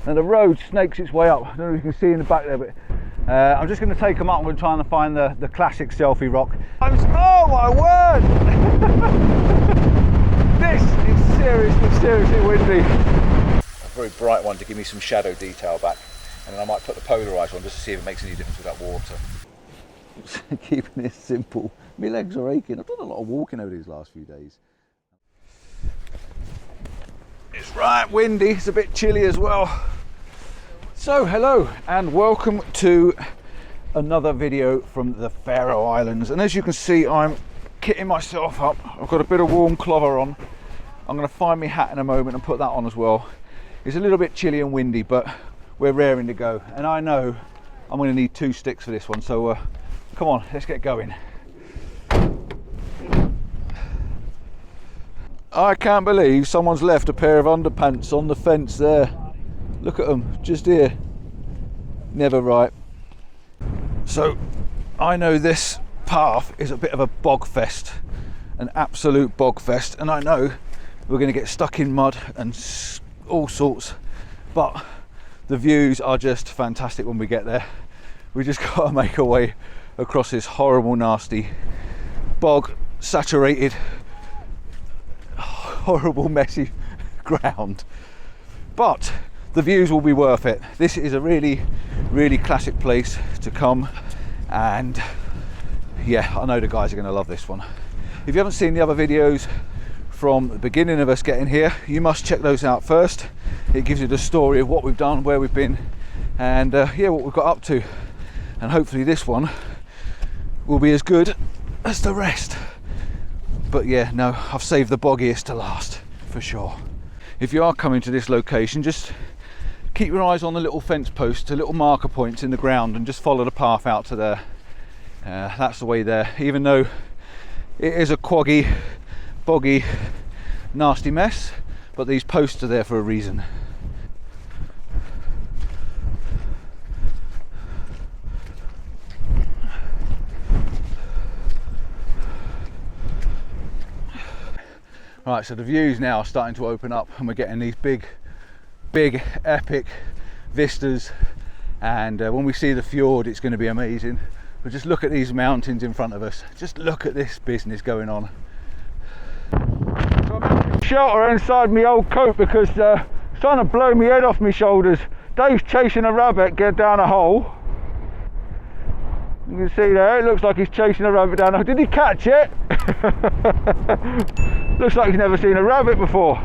and the road snakes its way up. I don't know if you can see in the back there, but I'm just going to take them up and we're trying to find the classic selfie rock. Oh my word! This is seriously windy. A very bright one to give me some shadow detail back, and then I might put the polarizer on just to see if it makes any difference with that water. Keeping it simple. My legs are aching. I've done a lot of walking over these last few days. It's right windy, it's a bit chilly as well. So hello and welcome to another video from the Faroe Islands, and as you can see I'm kitting myself up. I've got a bit of warm clother on. I'm going to find my hat in a moment and put that on as well. It's a little bit chilly and windy, but we're raring to go, and I know I'm going to need 2 sticks for this one, so come on, let's get going. I can't believe someone's left a pair of underpants on the fence there. Look at them, just here. Never right. So, I know this path is a bit of a bog fest, an absolute bog fest, and I know we're going to get stuck in mud and all sorts, but the views are just fantastic when we get there. We just got to make our way across this horrible, nasty, bog saturated, horrible, messy ground, but the views will be worth it. This is a really classic place to come, and yeah, I know the guys are going to love this one. If you haven't seen the other videos from the beginning of us getting here, you must check those out first. It gives you the story of what we've done, where we've been, and yeah, what we've got up to, and hopefully this one will be as good as the rest. But yeah, no, I've saved the boggiest to last, for sure. If you are coming to this location, just keep your eyes on the little fence posts, the little marker points in the ground, and just follow the path out to there. That's the way there, even though it is a quaggy, boggy, nasty mess, but these posts are there for a reason. Right, so the views now are starting to open up, and we're getting these big epic vistas, and when we see the fjord it's going to be amazing. But just look at these mountains in front of us, just look at this business going on. So I'm shelter inside my old coat because it's trying to blow my head off my shoulders. Dave's chasing a rabbit get down a hole. You can see there, it looks like he's chasing a rabbit down a hole. Did he catch it? Looks like he's never seen a rabbit before.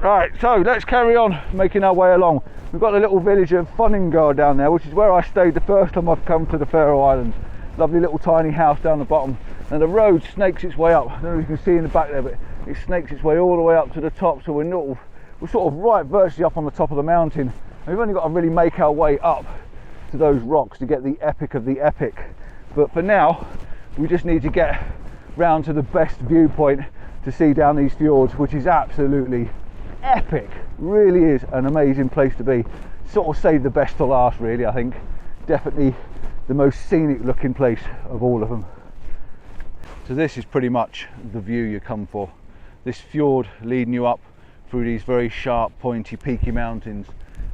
Right, so let's carry on making our way along. We've got the little village of Funnigur down there, which is where I stayed the first time I've come to the Faroe Islands. Lovely little tiny house down the bottom, and the road snakes its way up. I don't know if you can see in the back there, but it snakes its way all the way up to the top, so we're sort of right virtually up on the top of the mountain. And we've only got to really make our way up to those rocks to get the epic of the epic. But for now, we just need to get round to the best viewpoint to see down these fjords, which is absolutely epic. Really is an amazing place to be. Sort of saved the best to last, really. I think definitely the most scenic looking place of all of them. So this is pretty much the view you come for. This fjord leading you up through these very sharp, pointy, peaky mountains,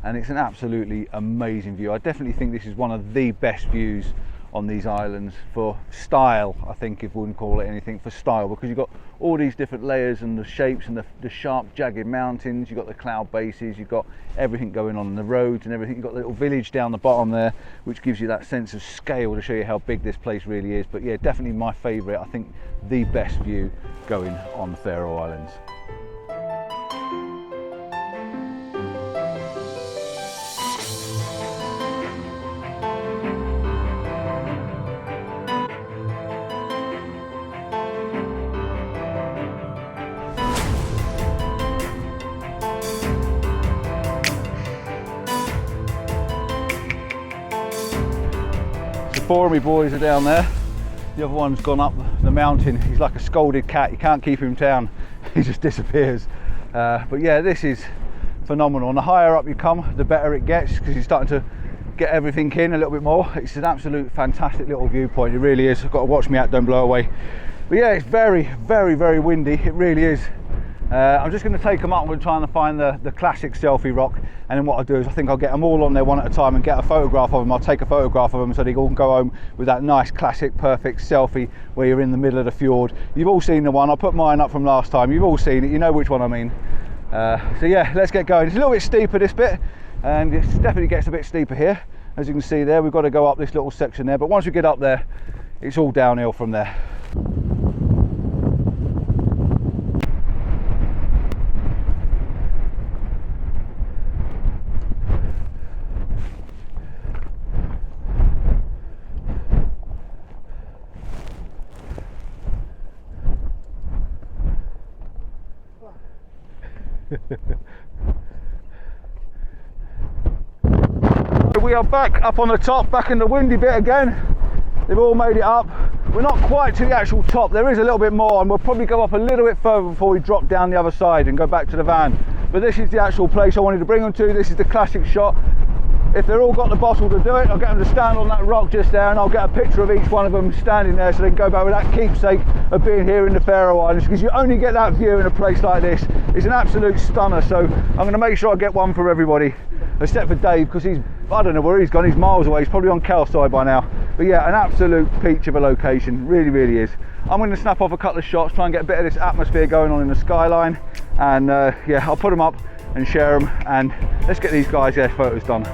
and it's an absolutely amazing view. I definitely think this is one of the best views on these islands for style, I think, if we wouldn't call it anything, for style, because you've got all these different layers and the shapes and the sharp jagged mountains, you've got the cloud bases, you've got everything going on in the roads and everything. You've got the little village down the bottom there, which gives you that sense of scale to show you how big this place really is. But yeah, definitely my favourite, I think the best view going on the Faroe Islands. Four of my boys are down there. The other one's gone up the mountain. He's like a scolded cat. You can't keep him down. He just disappears. But yeah, this is phenomenal. And the higher up you come, the better it gets, because you're starting to get everything in a little bit more. It's an absolute fantastic little viewpoint. It really is. I've got to watch me out, don't blow away. But yeah, it's very windy. It really is. I'm just going to take them up and we're trying to find the classic selfie rock. and then what I'll do is I think I'll get them all on there one at a time and get a photograph of them. I'll take a photograph of them so they all can go home with that nice classic perfect selfie where you're in the middle of the fjord. You've all seen the one, I'll put mine up from last time, you've all seen it, you know which one I mean. So yeah, let's get going. It's a little bit steeper this bit, and it definitely gets a bit steeper here. As you can see there, we've got to go up this little section there, but once we get up there, it's all downhill from there. We are back up on the top, back in the windy bit again. They've all made it up. We're not quite to the actual top, there is a little bit more, and we'll probably go up a little bit further before we drop down the other side and go back to the van. But this is the actual place I wanted to bring them to. This is the classic shot. If they've all got the bottle to do it, I'll get them to stand on that rock just there, and I'll get a picture of each one of them standing there so they can go back with that keepsake of being here in the Faroe Islands, because you only get that view in a place like this. It's an absolute stunner, so I'm going to make sure I get one for everybody, except for Dave, because he's, I don't know where he's gone, he's miles away, he's probably on Kelside by now. But yeah, an absolute peach of a location, really, really is. I'm going to snap off a couple of shots, try and get a bit of this atmosphere going on in the skyline, and yeah, I'll put them up and share them, and let's get these guys their photos done.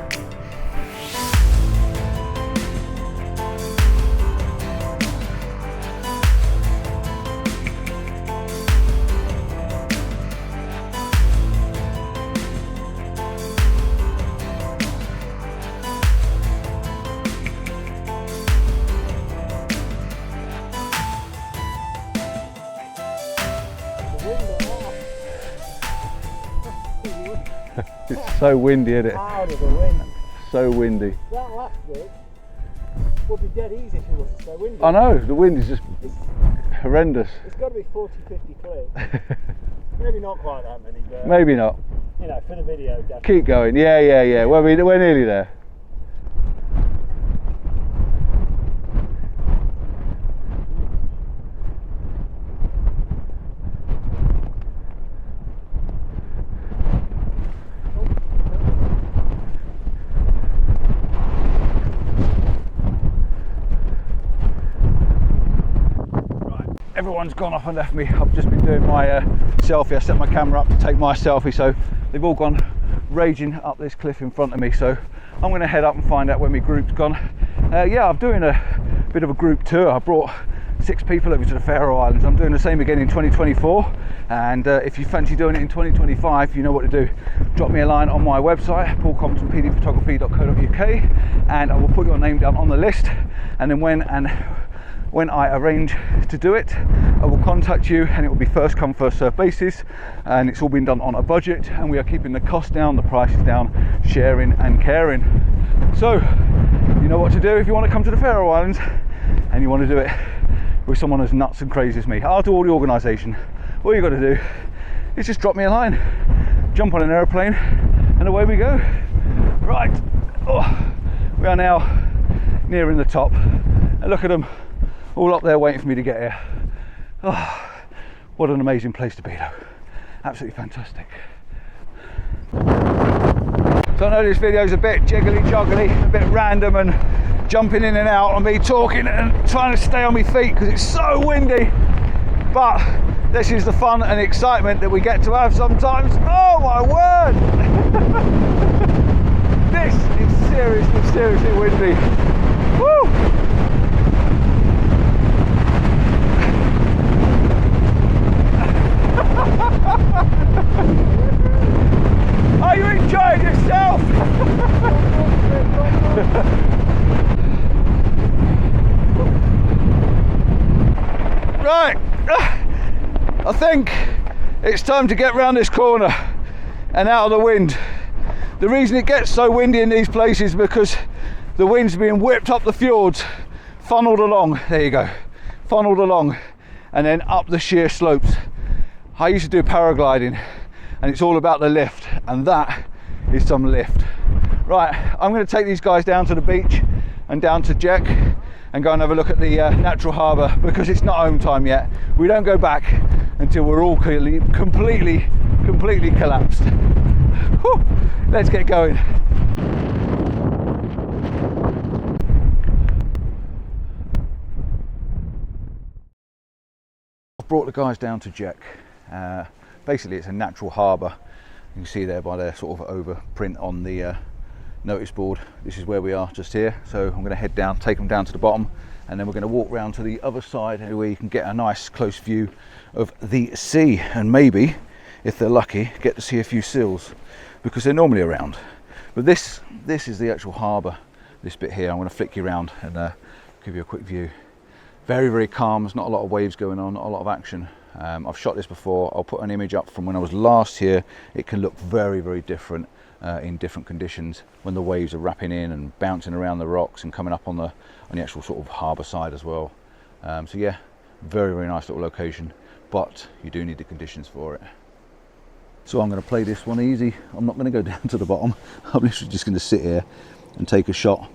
It's so windy, isn't it? Out of the wind. So windy. That last bit would be dead easy if it wasn't so windy. I know, the wind is just horrendous. It's got to be 40, 50 clicks. Maybe not quite that many, but maybe not. You know, for the video, definitely. Keep going, yeah. We're nearly there. Everyone's gone off and left me. I've just been doing my selfie. I set my camera up to take my selfie, so they've all gone raging up this cliff in front of me. So I'm going to head up and find out where my group's gone. Yeah, I'm doing a bit of a group tour. I brought 6 people over to the Faroe Islands. I'm doing the same again in 2024, and if you fancy doing it in 2025, you know what to do. Drop me a line on my website, Compton, PDphotography.co.uk, and I will put your name down on the list, and then when I arrange to do it, I will contact you, and it will be first come first served basis, and it's all been done on a budget, and we are keeping the cost down, the prices down, sharing and caring. So you know what to do if you want to come to the Faroe Islands and you want to do it with someone as nuts and crazy as me. I'll do all the organisation. All you got to do is just drop me a line, jump on an aeroplane, and away we go. Right, we are now nearing the top, and look at them all up there waiting for me to get here. Oh, what an amazing place to be though. Absolutely fantastic. So I know this video is a bit jiggly joggly, a bit random and jumping in and out on me talking and trying to stay on my feet because it's so windy. But this is the fun and excitement that we get to have sometimes. Oh my word! This is seriously windy. Woo! Are you enjoying yourself? Right, I think it's time to get round this corner and out of the wind. The reason it gets so windy in these places is because the wind's being whipped up the fjords, funneled along, there you go, funneled along, and then up the sheer slopes. I used to do paragliding, and it's all about the lift, and that is some lift. Right, I'm going to take these guys down to the beach and down to Gjogv and go and have a look at the natural harbour, because it's not home time yet. We don't go back until we're all completely collapsed. Whew. Let's get going. I've brought the guys down to Gjogv. Basically it's a natural harbour. You can see there by their sort of overprint on the notice board. This is where we are, just here. So I'm going to head down, take them down to the bottom, and then we're going to walk round to the other side where you can get a nice close view of the sea, and maybe, if they're lucky, get to see a few seals, because they're normally around. But this is the actual harbour, this bit here. I'm going to flick you around and give you a quick view. Very, very calm. There's not a lot of waves going on, not a lot of action. I've shot this before. I'll put an image up from when I was last here. It can look very, very different in different conditions when the waves are wrapping in and bouncing around the rocks and coming up on the actual sort of harbour side as well. So yeah, very, very nice little location, but you do need the conditions for it. So I'm going to play this one easy. I'm not going to go down to the bottom. I'm literally just going to sit here and take a shot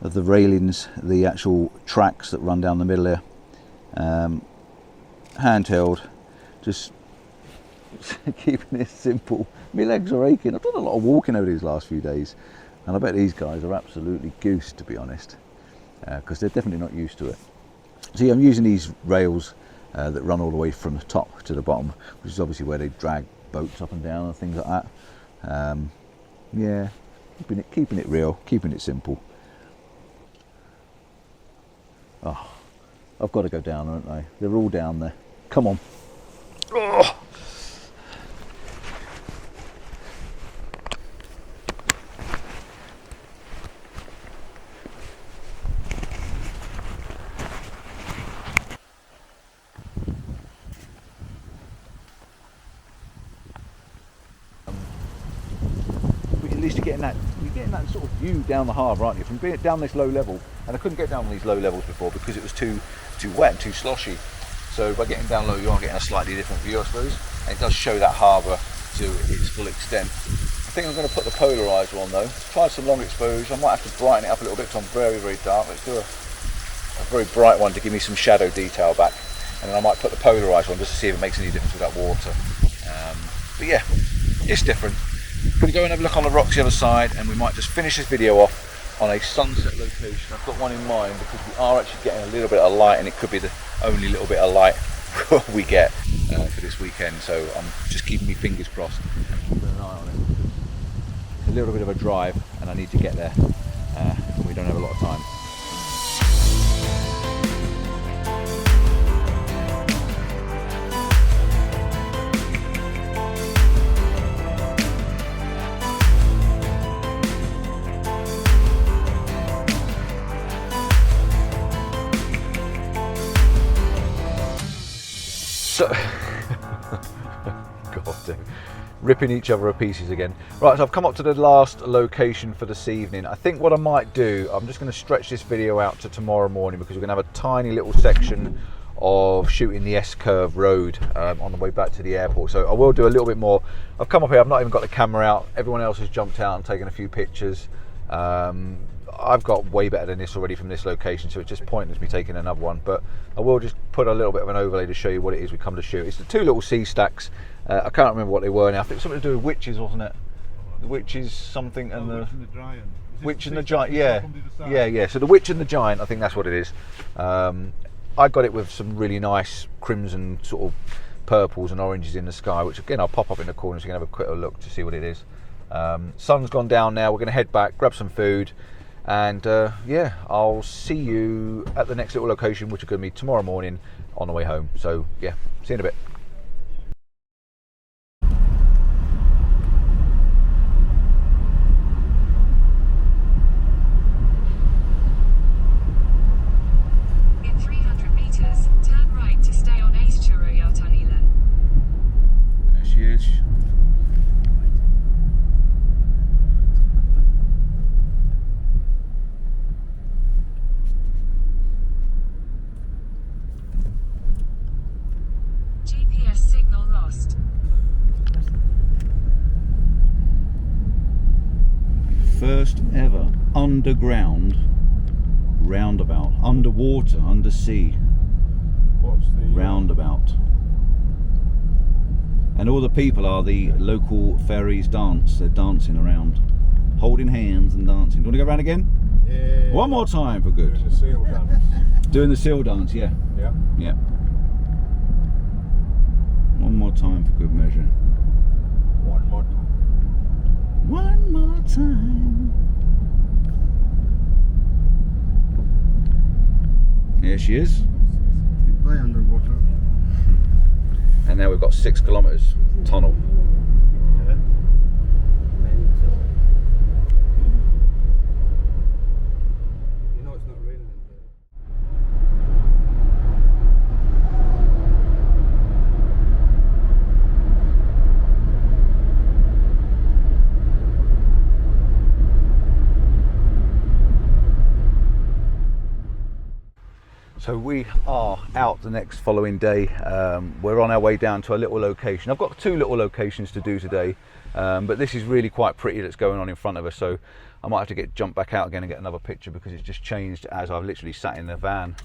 of the railings, the actual tracks that run down the middle here. Handheld, just keeping it simple. My legs are aching. I've done a lot of walking over these last few days, and I bet these guys are absolutely goosed, to be honest, because they're definitely not used to it. See, I'm using these rails that run all the way from the top to the bottom, which is obviously where they drag boats up and down and things like that. Yeah, keeping it real, keeping it simple. Oh, I've got to go down, aren't I? They're all down there. Come on. Oh. But at least you're getting that sort of view down the harbour, aren't you? From being down this low level, and I couldn't get down on these low levels before because it was too wet, too sloshy. So by getting down low, you are getting a slightly different view, I suppose. And it does show that harbour to its full extent. I think I'm going to put the polarizer on though. Try some long exposure. I might have to brighten it up a little bit because I'm very, very dark. Let's do a very bright one to give me some shadow detail back. And then I might put the polarizer on just to see if it makes any difference with that water. But yeah, it's different. We're going to go and have a look on the rocks the other side, and we might just finish this video off on a sunset location. I've got one in mind because we are actually getting a little bit of light, and it could be the only little bit of light we get for this weekend. So I'm just keeping my fingers crossed and keeping an eye on it. It's a little bit of a drive, and I need to get there, and we don't have a lot of time. So, God damn, ripping each other to pieces again. Right, so I've come up to the last location for this evening. I think what I might do, I'm just going to stretch this video out to tomorrow morning because we're going to have a tiny little section of shooting the S-curve road on the way back to the airport. So I will do a little bit more. I've come up here, I've not even got the camera out. Everyone else has jumped out and taken a few pictures. I've got way better than this already from this location, so it's just pointless me taking another one, but I will just put a little bit of an overlay to show you what it is we come to shoot. It's the two little sea stacks. I can't remember what they were now. I think it's something to do with witches, wasn't it? The witches something and the witch and the giant. Yeah. So the witch and the giant, I think that's what it is. I got it with some really nice crimson sort of purples and oranges in the sky, which again I'll pop up in the corner so you can have a quick look to see what it is. Sun's gone down now. We're going to head back, grab some food, and yeah, I'll see you at the next little location, which is going to be tomorrow morning on the way home. So yeah, see you in a bit. In 300 meters, turn right to stay on Eastchuruyartanila. There she is. GPS signal lost. First ever underground roundabout, underwater, undersea What's the roundabout. And all the people are the local Faroese dance. They're dancing around, holding hands and dancing. Do you want to go around again? Yeah. One more time for good. Doing the seal dance. Doing the seal dance, yeah. Yeah. Yeah. One more time for good measure. One more time. One more time. Here she is. Goodbye underwater. And now we've got 6 kilometres tunnel. Yeah. You know it's not raining in here. So we are out the next following day. We're on our way down to a little location. I've got 2 little locations to do today, but this is really quite pretty that's going on in front of us, so I might have to jump back out again and get another picture because it's just changed as I've literally sat in the van.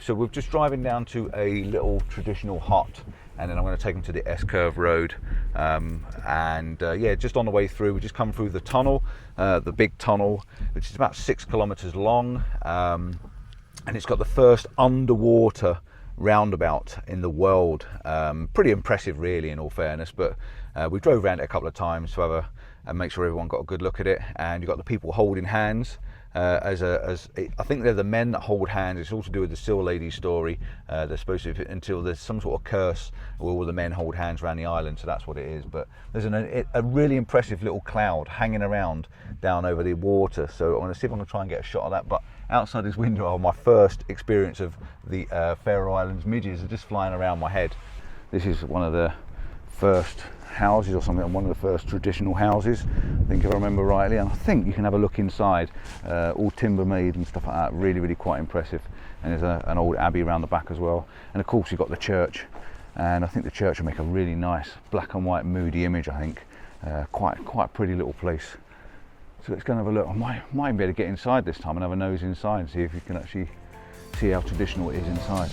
So we're just driving down to a little traditional hut, and then I'm going to take them to the S-curve road, yeah, just on the way through we just come through the tunnel, the big tunnel, which is about 6 kilometers long. And it's got the first underwater roundabout in the world. Pretty impressive really, in all fairness, but we drove around it a couple of times to have and make sure everyone got a good look at it. And you've got the people holding hands, I think they're the men that hold hands. It's all to do with the Seal Lady story. They're supposed to, until there's some sort of curse where all the men hold hands around the island, so that's what it is. But there's a really impressive little cloud hanging around down over the water, so I'm going to see if I can try and get a shot of that. But outside this window, my first experience of the Faroe Islands midges are just flying around my head. This is one of the first houses or something, one of the first traditional houses, I think, if I remember rightly, and I think you can have a look inside, all timber made and stuff like that. Really quite impressive. And there's an old abbey around the back as well, and of course you've got the church, and I think the church will make a really nice black and white moody image. I think quite a pretty little place. So let's go and have a look. I might be able to get inside this time and have a nose inside and see if you can actually see how traditional it is inside.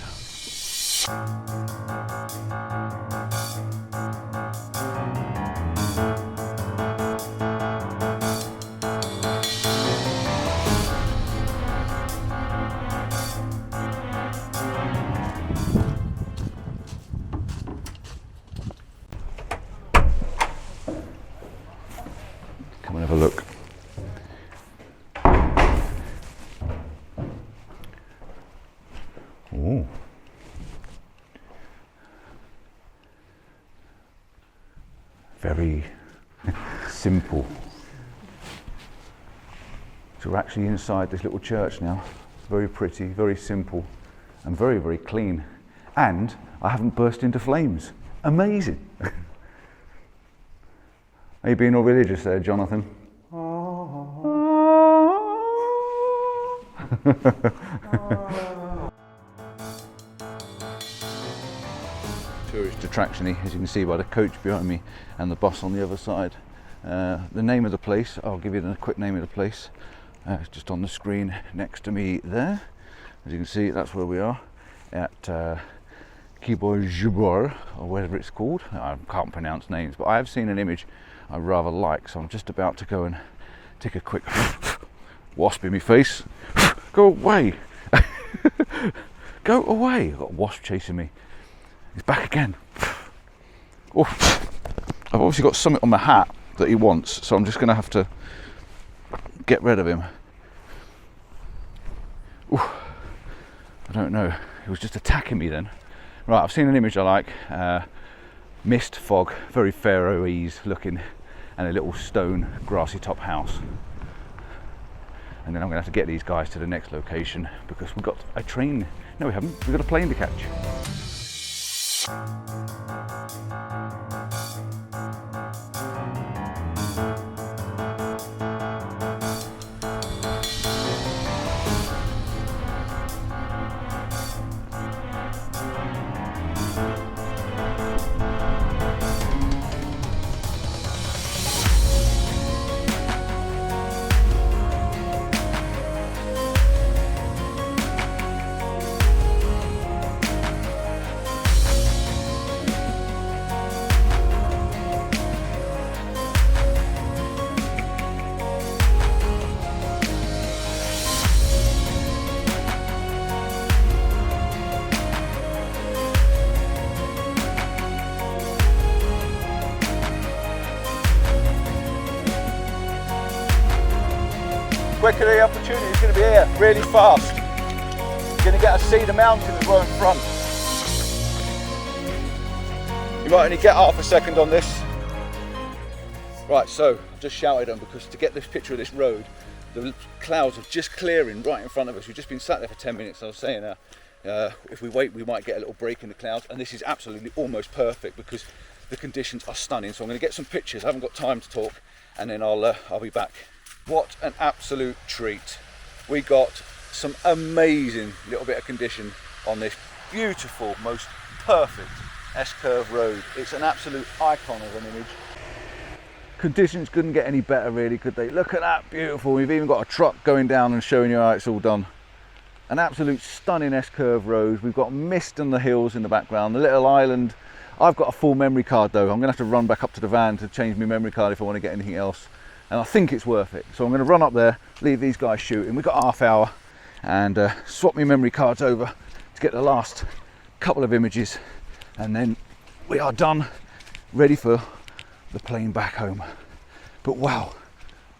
Come and have a look. Ooh. Very simple. So we're actually inside this little church now. Very pretty, very simple, and very clean. And I haven't burst into flames. Amazing. Are you being all religious there, Jonathan? Tourist attraction, as you can see by the coach behind me and the bus on the other side. The name of the place, I'll give you the quick name of the place. It's just on the screen next to me there. As you can see, that's where we are at Gjogv, or whatever it's called. I can't pronounce names, but I have seen an image I rather like, so I'm just about to go and take a quick wasp in my face. Go away! Go away! I've got a wasp chasing me. He's back again. Oh, I've obviously got something on my hat that he wants, so I'm just going to have to get rid of him. Ooh, I don't know. He was just attacking me then. Right, I've seen an image I like. Mist, fog, very Faroese looking, and a little stone grassy top house. And then I'm going to have to get these guys to the next location because we've got a train. No, we haven't. We've got a plane to catch. quicker the opportunity is going to be here, really fast. You're going to get to see the mountain as well in front. You might only get half a second on this. Right, so I've just shouted on because to get this picture of this road, the clouds are just clearing right in front of us. We've just been sat there for 10 minutes. I was saying if we wait, we might get a little break in the clouds, and this is absolutely almost perfect because the conditions are stunning. So I'm going to get some pictures. I haven't got time to talk, and then I'll be back. What an absolute treat. We got some amazing little bit of condition on this beautiful, most perfect S-curve road. It's an absolute icon of an image. Conditions couldn't get any better really, could they? Look at that, beautiful. We've even got a truck going down and showing you how it's all done. An absolute stunning S-curve road. We've got mist on the hills in the background, the little island. I've got a full memory card though. I'm gonna have to run back up to the van to change my memory card if I want to get anything else. And I think it's worth it. So I'm gonna run up there, leave these guys shooting. We've got half hour, and swap my memory cards over to get the last couple of images. And then we are done, ready for the plane back home. But wow,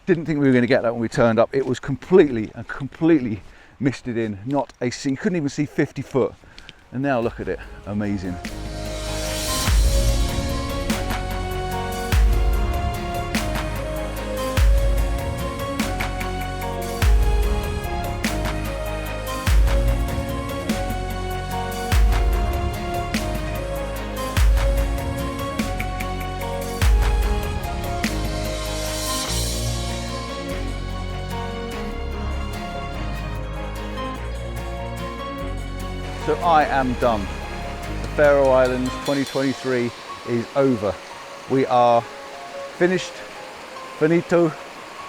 didn't think we were going to get that when we turned up. It was completely misted in, not a sea, couldn't even see 50 foot. And now look at it, amazing. So I am done. The Faroe Islands 2023 is over. We are finished, finito,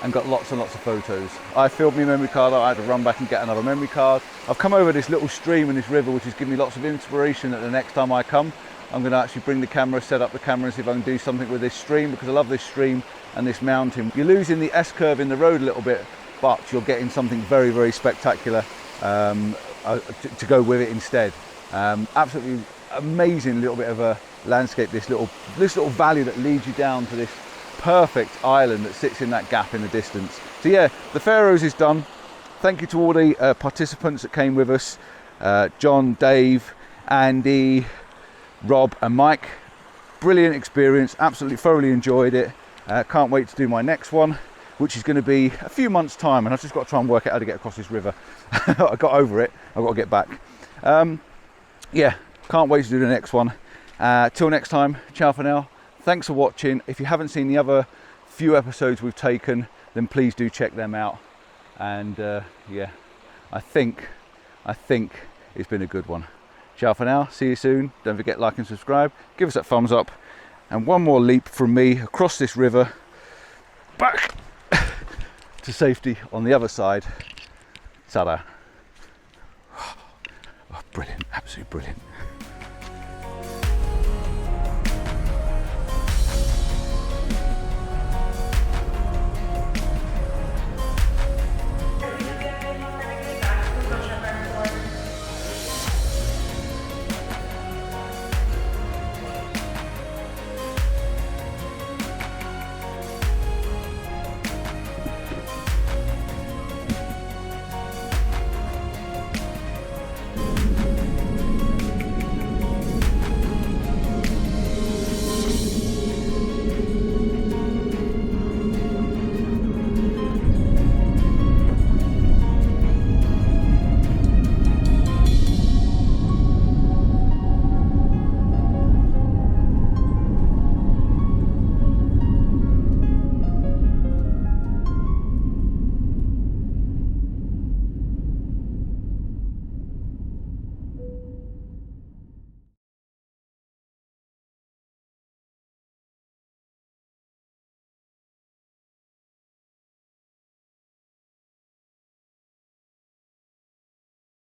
and got lots and lots of photos. I filled my memory card out. I had to run back and get another memory card. I've come over this little stream and this river, which has given me lots of inspiration that the next time I come, I'm going to actually bring the camera, set up the camera and see if I can do something with this stream, because I love this stream and this mountain. You're losing the S-curve in the road a little bit, but you're getting something very, very spectacular to go with it instead. Absolutely amazing little bit of a landscape, this little valley that leads you down to this perfect island that sits in that gap in the distance. So yeah, the Faroes is done. Thank you to all the participants that came with us, John, Dave, Andy, Rob and Mike. Brilliant experience, absolutely thoroughly enjoyed it. Can't wait to do my next one, which is going to be a few months time, and I've just got to try and work out how to get across this river. I got over it, I've got to get back. Yeah, can't wait to do the next one. Till next time, ciao for now. Thanks for watching. If you haven't seen the other few episodes we've taken, then please do check them out. And yeah, I think it's been a good one. Ciao for now, see you soon. Don't forget, like and subscribe, give us that thumbs up, and one more leap from me across this river, back to safety on the other side. Ta-da. Oh, brilliant, absolutely brilliant.